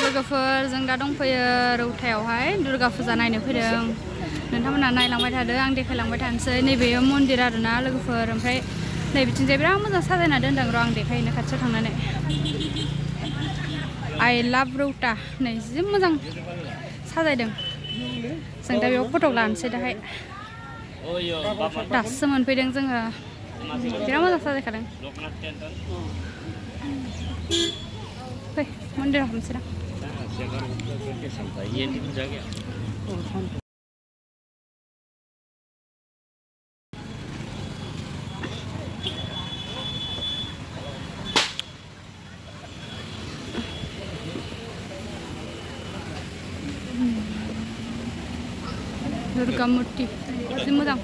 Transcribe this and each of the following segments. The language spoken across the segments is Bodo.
लोगोफोर जों दा दंफैयो रौतायावहाय दुर्गा फुजा नायनो फैदों नोंथांमोना नायलांबाय थादो आं देखायलांबाय थानोसै नैबे मन्दिर आरोना लोगोफोर ओमफ्राय नै बिथिंजाय बिराद मोजां साजायना दोनदों र' आं देखायनो खाथियाव थांनानै आइ लाभ रौता नै जि मोजां साजायदों जों दा बेयाव फट' लानोसै दाहाय दासो मोनफैदों जोङो बिराद मोजां साजायखादों फै मन्दिराव हाबनोसै दां दुर्गा मुर्ति जि मोजां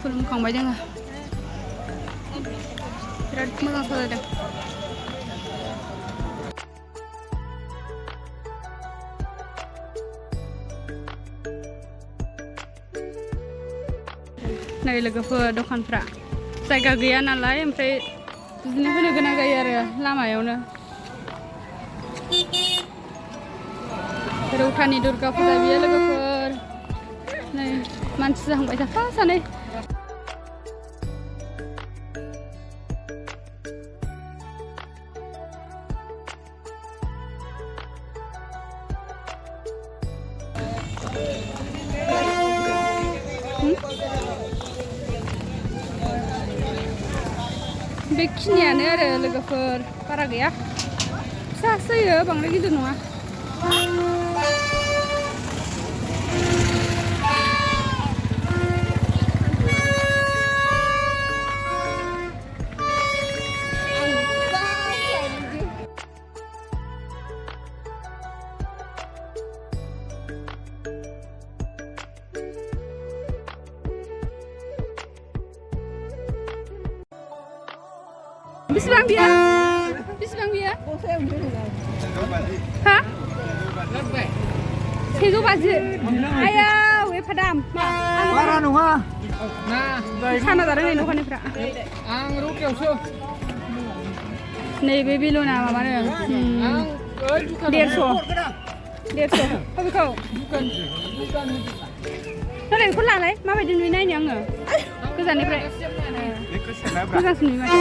खुलुमखांबाय जोङो बिराद मोजां साजायदों नै लोगोफोर दखानफ्रा जायगा गैया नालाय ओमफ्राय बिदिनो होनो गोनां जायो आरो लामायावनो रौतानि दुर्गा फुजा बियो लोगोफोर नै मानसि जाहांबाय साफा सानै बेखिनियानो आरो लोगोफोर बारा गैया फिसासो होयो बांद्राय गिदिर नङा बेसेबां बियो बेसेबां बियो हा 350 आयाव एफा दाम बारा नङा साना जादों नै दखानिफ्रा आं रौतायावसो नैबे बेलुना माबानो 150 बेखौ नालाय बेखौ लालाय माबायदि नुयो नायनो आङो गोजाननिफ्राय मोजांसिन नुयो माथो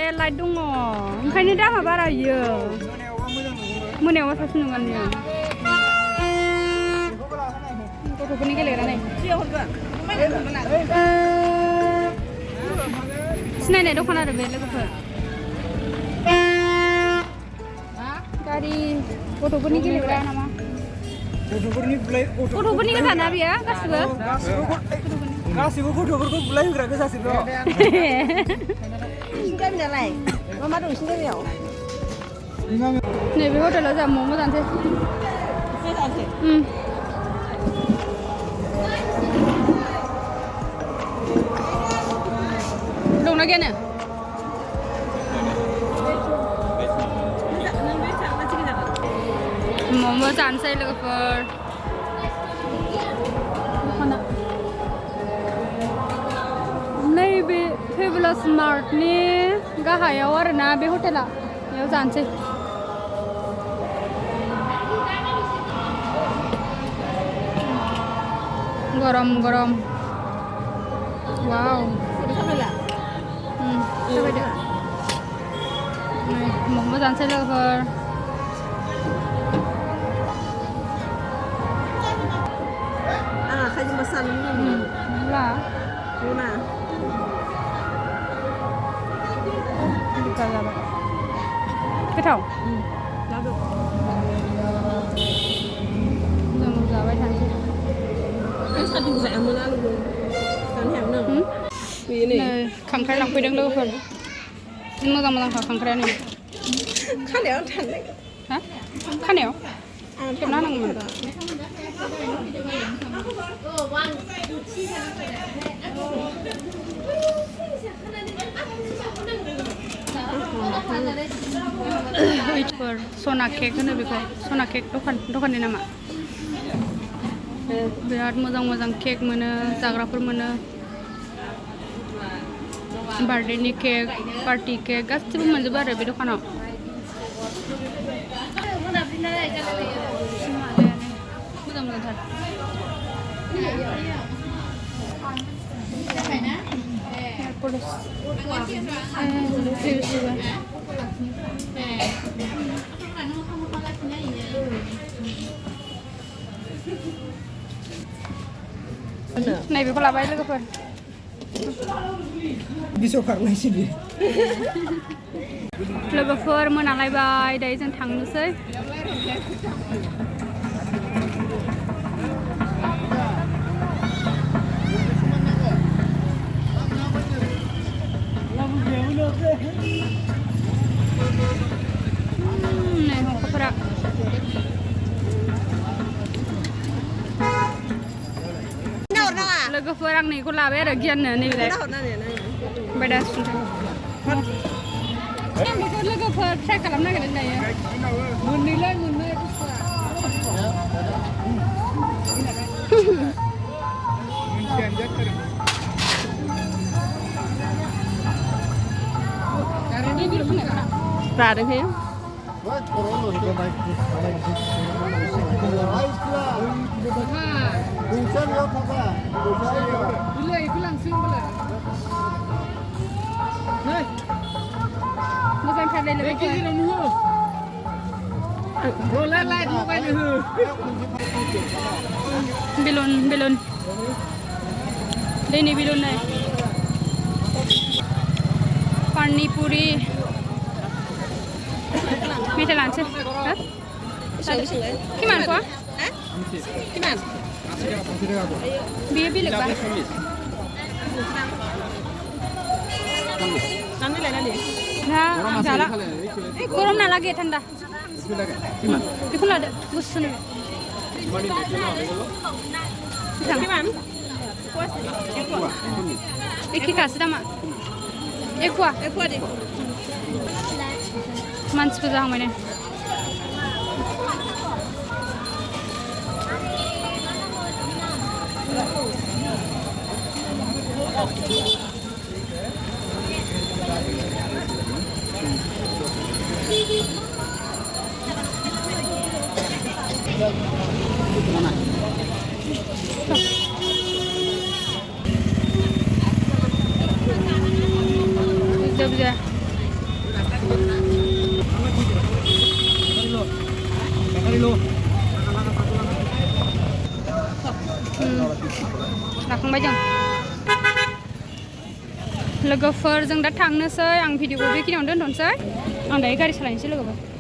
ए लाइट दङ ओंखायनो दामा बारा इयो मोनायावबा साबसिन नङा बियो गथ'फोरनि गेलेग्रा नै सिनायनाय दखान आरो बे लोगोफोर गारि गथ'फोरनि गेलेग्रा नामा गथ'फोरनि गोजाना बियो गासिबो गथ'फोरखौ बुलाय होग्रा गोजासो दं नोंसिनि गामियालाय मा मा दं नोंसिनि गामियाव नैबे हटेलाव जोंहा मम' जानोसै दंना गैयानो मम' जानोसै लोगोफोर नैबे फेबुलास मार्टनि गाहायाव आरोना बे हटेला बेयाव जानोसै गरम गरम वाव मम' जानोसै लोगोफोर आखाइजों सानो ला ना जाबाय गोथाव जों जाबाय थानोसै Aduh, saya mana lu? Kan yang nang. Ini. खांख्राइ लांफैदों लोगोफोर मोजां मोजांखा खांख्रायानो खानायाव थांनाय हा खानायाव खेबना होनांगौमोन सना केक होनो बेखौ सना केक दखाननि नामा बिराद मोजां मोजां केक मोनो जाग्राफोर मोनो बार्थडेनि केक पार्टी केक गासिबो मोनजोबो आरो बे दखानाव मोजां मोजांथार नैबेखौ लाबाय लोगोफोर Disokarnai sini. लोगोफोर मोनालायबाय दायो जों थांनोसै नै हौवाफोरा लोगोफोर आं नैखौ लाबाय आरो गियाननो नैबेलाय ओमफ्राय दा सुनथाय लोगोफोर ट्राइ खालामनो नागिरदों दायो मोननैलाय मोननै Radeng ya. मोजांथार दे लोगोफोर बेलुन दैनि बेलुन नै पानिपुरि मेथाइ लानोसै किमान फवा Kiman? बेयो बेलेगबा Nanti lain nanti. ना जाला गरम ना लागे थान्दा बेखौ लादो गुसुनो Kiman? एखेखासो दामा एखुवा deh. मानसिबो जाहांबाय नै जब जा लाखांबाय जों लोगोफोर जों दा थांनोसै आं भिडिअखौ बेखिनियावनो दोनथ'नोसै आं दायो गारि सालायनोसै लोगोफोर